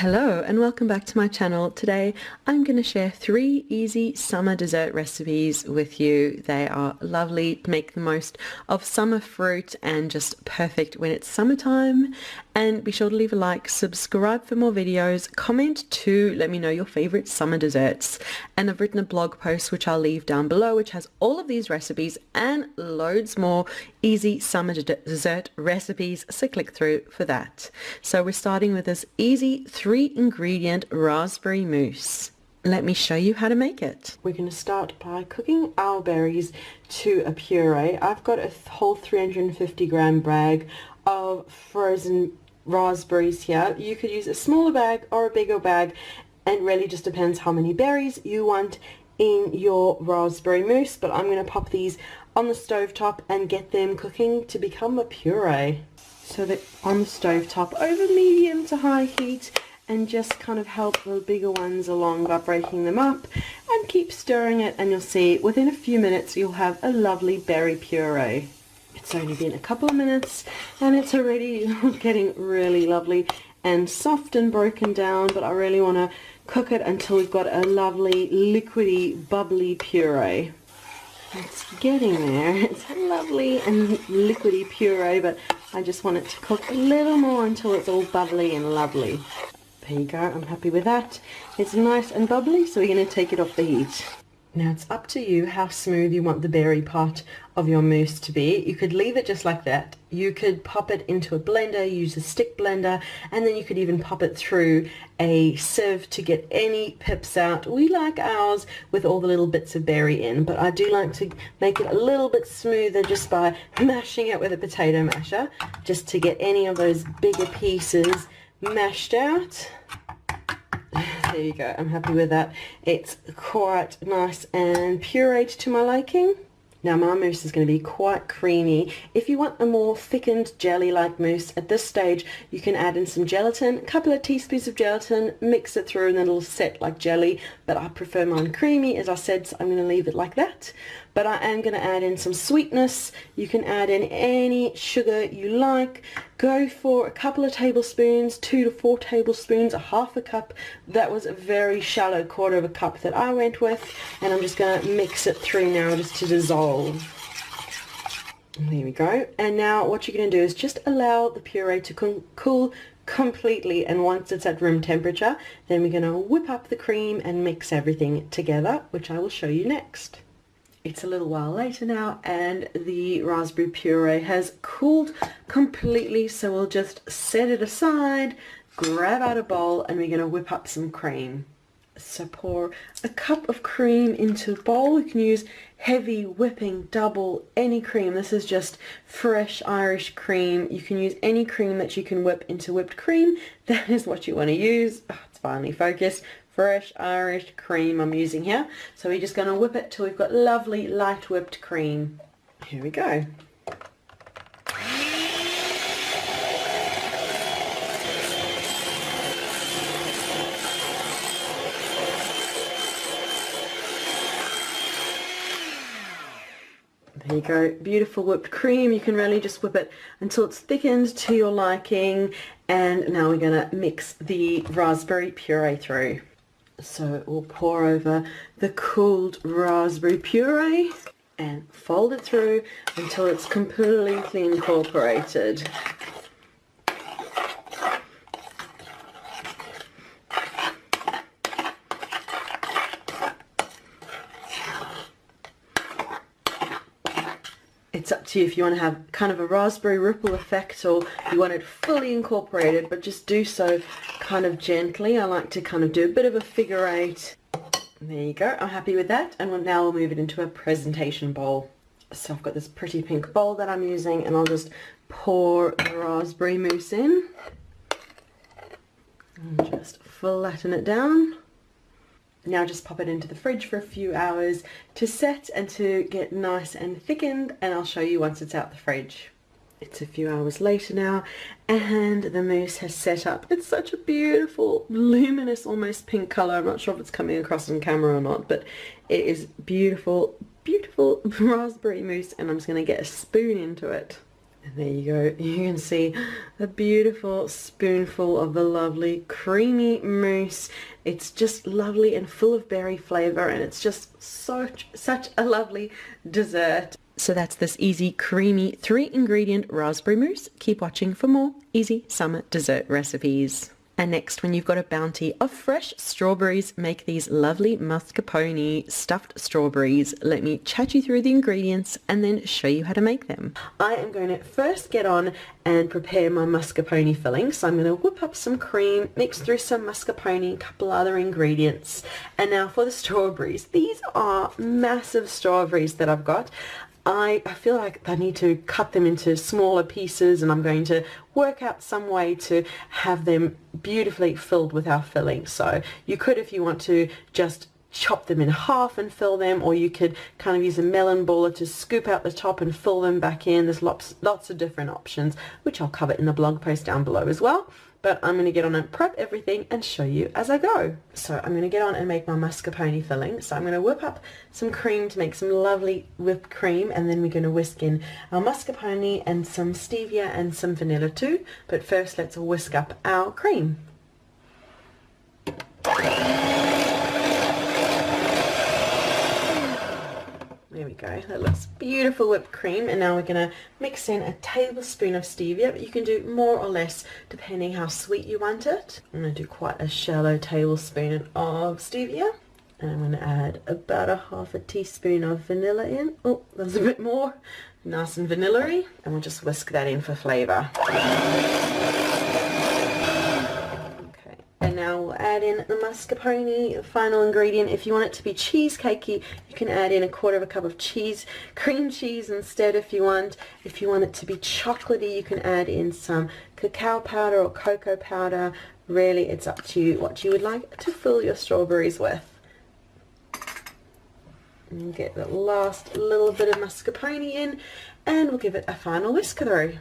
Hello and welcome back to my channel. Today I'm going to share 3 easy summer dessert recipes with you. They are lovely, make the most of summer fruit and just perfect when it's summertime. And be sure to leave a like, subscribe for more videos, comment too, let me know your favorite summer desserts. And I've written a blog post which I'll leave down below which has all of these recipes and loads more easy summer dessert recipes, so click through for that. So we're starting with this easy 3-ingredient raspberry mousse. Let me show you how to make it. We're going to start by cooking our berries to a puree. I've got a whole 350 gram bag of frozen raspberries here. You could use a smaller bag or a bigger bag, and really just depends how many berries you want in your raspberry mousse, but I'm going to pop these on the stovetop and get them cooking to become a puree. So that on the stovetop over medium to high heat, and just kind of help the bigger ones along by breaking them up and keep stirring it, and you'll see within a few minutes you'll have a lovely berry puree. It's only been a couple of minutes and it's already getting really lovely and soft and broken down, but I really want to cook it until we've got a lovely liquidy bubbly puree. It's getting there. It's lovely and liquidy puree, but I just want it to cook a little more until it's all bubbly and lovely. There you go, I'm happy with that. It's nice and bubbly, so we're going to take it off the heat. Now it's up to you how smooth you want the berry part of your mousse to be. You could leave it just like that. You could pop it into a blender, use a stick blender, and then you could even pop it through a sieve to get any pips out. We like ours with all the little bits of berry in, but I do like to make it a little bit smoother just by mashing it with a potato masher, just to get any of those bigger pieces mashed out. There you go, I'm happy with that. It's quite nice and pureed to my liking. Now my mousse is going to be quite creamy. If you want a more thickened jelly-like mousse, at this stage you can add in some gelatin, a couple of teaspoons of gelatin, mix it through and then it'll set like jelly, but I prefer mine creamy, as I said, so I'm going to leave it like that. But I am going to add in some sweetness. You can add in any sugar you like. Go for a couple of tablespoons, 2 to 4 tablespoons, a half a cup. That was a very shallow quarter of a cup that I went with, and I'm just going to mix it through now just to dissolve. There we go. And now what you're going to do is just allow the puree to cool completely, and once it's at room temperature, then we're going to whip up the cream and mix everything together, which I will show you next. It's a little while later now and the raspberry puree has cooled completely, so we'll just set it aside, grab out a bowl, and we're going to whip up some cream. So pour a cup of cream into a bowl. You can use heavy whipping double, any cream. This is just fresh Irish cream. You can use any cream that you can whip into whipped cream. That is what you want to use. Oh, it's finally focused. Fresh Irish cream I'm using here. So we're just going to whip it till we've got lovely light whipped cream. Here we go. There you go, beautiful whipped cream. You can really just whip it until it's thickened to your liking. And now we're going to mix the raspberry puree through. So we'll pour over the cooled raspberry puree and fold it through until it's completely incorporated. It's up to you if you want to have kind of a raspberry ripple effect or you want it fully incorporated, but just do so kind of gently. I like to kind of do a bit of a figure 8. There you go, I'm happy with that, and now we'll move it into a presentation bowl. So I've got this pretty pink bowl that I'm using, and I'll just pour the raspberry mousse in and just flatten it down. Now just pop it into the fridge for a few hours to set and to get nice and thickened, and I'll show you once it's out the fridge. It's a few hours later now and the mousse has set up. It's such a beautiful, luminous, almost pink colour. I'm not sure if it's coming across on camera or not, but it is beautiful, beautiful raspberry mousse, and I'm just going to get a spoon into it. And there you go. You can see a beautiful spoonful of the lovely creamy mousse. It's just lovely and full of berry flavor, and it's just such a lovely dessert. So that's this easy, creamy 3-ingredient raspberry mousse. Keep watching for more easy summer dessert recipes. And next, when you've got a bounty of fresh strawberries, make these lovely mascarpone stuffed strawberries. Let me chat you through the ingredients and then show you how to make them. I am going to first get on and prepare my mascarpone filling. So I'm going to whip up some cream, mix through some mascarpone, a couple other ingredients. And now for the strawberries. These are massive strawberries that I've got. I feel like I need to cut them into smaller pieces, and I'm going to work out some way to have them beautifully filled with our filling. So you could, if you want to, just chop them in half and fill them, or you could kind of use a melon baller to scoop out the top and fill them back in. There's lots of different options, which I'll cover in the blog post down below as well. But I'm going to get on and prep everything and show you as I go. So I'm going to get on and make my mascarpone filling. So I'm going to whip up some cream to make some lovely whipped cream, and then we're going to whisk in our mascarpone and some stevia and some vanilla too. But first let's whisk up our cream. There we go, that looks beautiful whipped cream. And now we're going to mix in a tablespoon of stevia, but you can do more or less depending how sweet you want it. I'm going to do quite a shallow tablespoon of stevia. And I'm going to add about a half a teaspoon of vanilla in. Oh, there's a bit more. Nice and vanilla-y. And we'll just whisk that in for flavour. And now we'll add in the mascarpone, the final ingredient. If you want it to be cheesecakey, you can add in 1/4 cup of cream cheese instead if you want. If you want it to be chocolatey, you can add in some cacao powder or cocoa powder. Really, it's up to you what you would like to fill your strawberries with. And get the last little bit of mascarpone in, and we'll give it a final whisk through.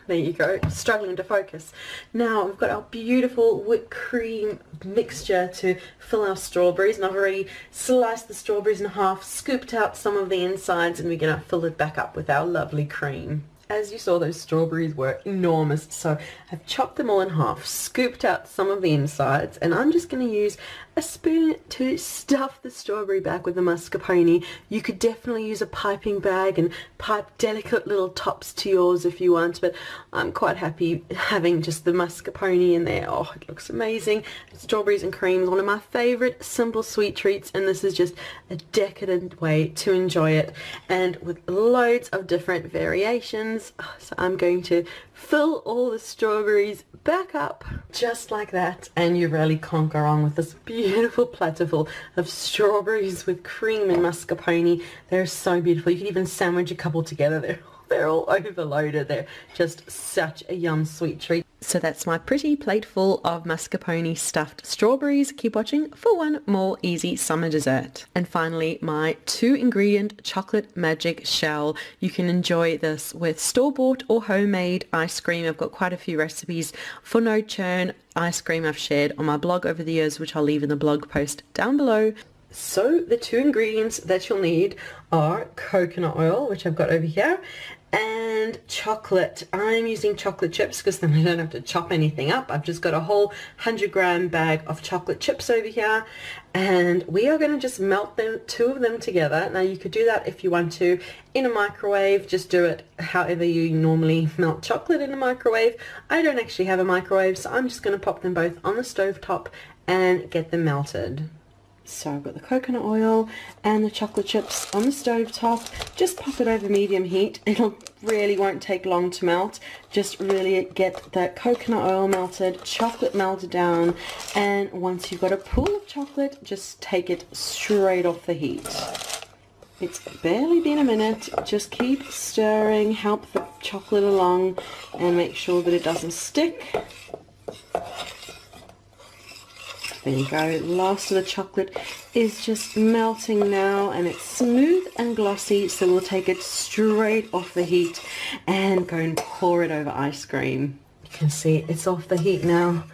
There you go, struggling to focus. Now we've got our beautiful whipped cream mixture to fill our strawberries, and I've already sliced the strawberries in half, scooped out some of the insides, and we're going to fill it back up with our lovely cream. As you saw, those strawberries were enormous, so I've chopped them all in half, scooped out some of the insides, and I'm just going to use a spoon to stuff the strawberry bag with the mascarpone. You could definitely use a piping bag and pipe delicate little tops to yours if you want, but I'm quite happy having just the mascarpone in there. Oh, it looks amazing. Strawberries and cream is one of my favourite simple sweet treats, and this is just a decadent way to enjoy it, and with loads of different variations. So I'm going to fill all the strawberries back up just like that, and you really can't go wrong with this beautiful platter full of strawberries with cream and mascarpone. They're so beautiful. You can even sandwich a couple together. They're all overloaded. They're just such a yum sweet treat. So that's my pretty plate full of mascarpone stuffed strawberries. Keep watching for one more easy summer dessert. And finally, my 2-ingredient chocolate magic shell. You can enjoy this with store-bought or homemade ice cream. I've got quite a few recipes for no churn ice cream I've shared on my blog over the years, which I'll leave in the blog post down below. So the 2 ingredients that you'll need are coconut oil, which I've got over here, and chocolate. I'm using chocolate chips because then I don't have to chop anything up. I've just got a whole 100-gram bag of chocolate chips over here, and we are going to just melt them, 2 of them together. Now you could do that if you want to in a microwave. Just do it however you normally melt chocolate in a microwave. I don't actually have a microwave, so I'm just going to pop them both on the stove top and get them melted. So I've got the coconut oil and the chocolate chips on the stove top. Just pop it over medium heat. It'll really won't take long to melt. Just really get that coconut oil melted, chocolate melted down, and once you've got a pool of chocolate, just take it straight off the heat. It's barely been a minute. Just keep stirring, help the chocolate along, and make sure that it doesn't stick. There you go, last of the chocolate is just melting now, and it's smooth and glossy, so we'll take it straight off the heat and go and pour it over ice cream. You can see it's off the heat now.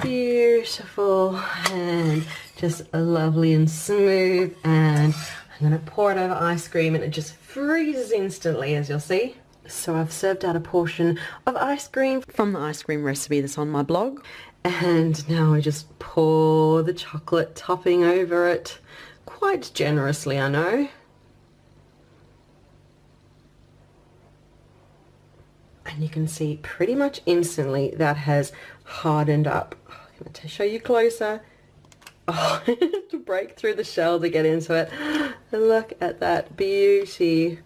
Beautiful, and just lovely and smooth, and I'm going to pour it over ice cream and it just freezes instantly, as you'll see. So I've served out a portion of ice cream from the ice cream recipe that's on my blog. And now I just pour the chocolate topping over it, quite generously, I know. And you can see pretty much instantly that has hardened up. I'm going to show you closer. Oh, to break through the shell to get into it. And look at that beauty.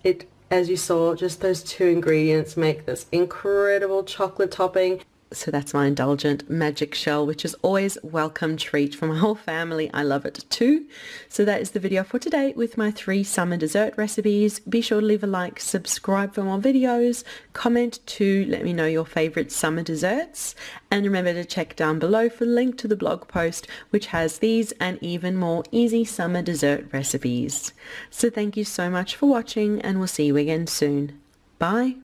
It, as you saw, just those two ingredients make this incredible chocolate topping. So that's my indulgent magic shell, which is always a welcome treat for my whole family. I love it too. So that is the video for today with my 3 summer dessert recipes. Be sure to leave a like, subscribe for more videos, comment to let me know your favorite summer desserts, and remember to check down below for the link to the blog post which has these and even more easy summer dessert recipes. So thank you so much for watching, and we'll see you again soon. Bye.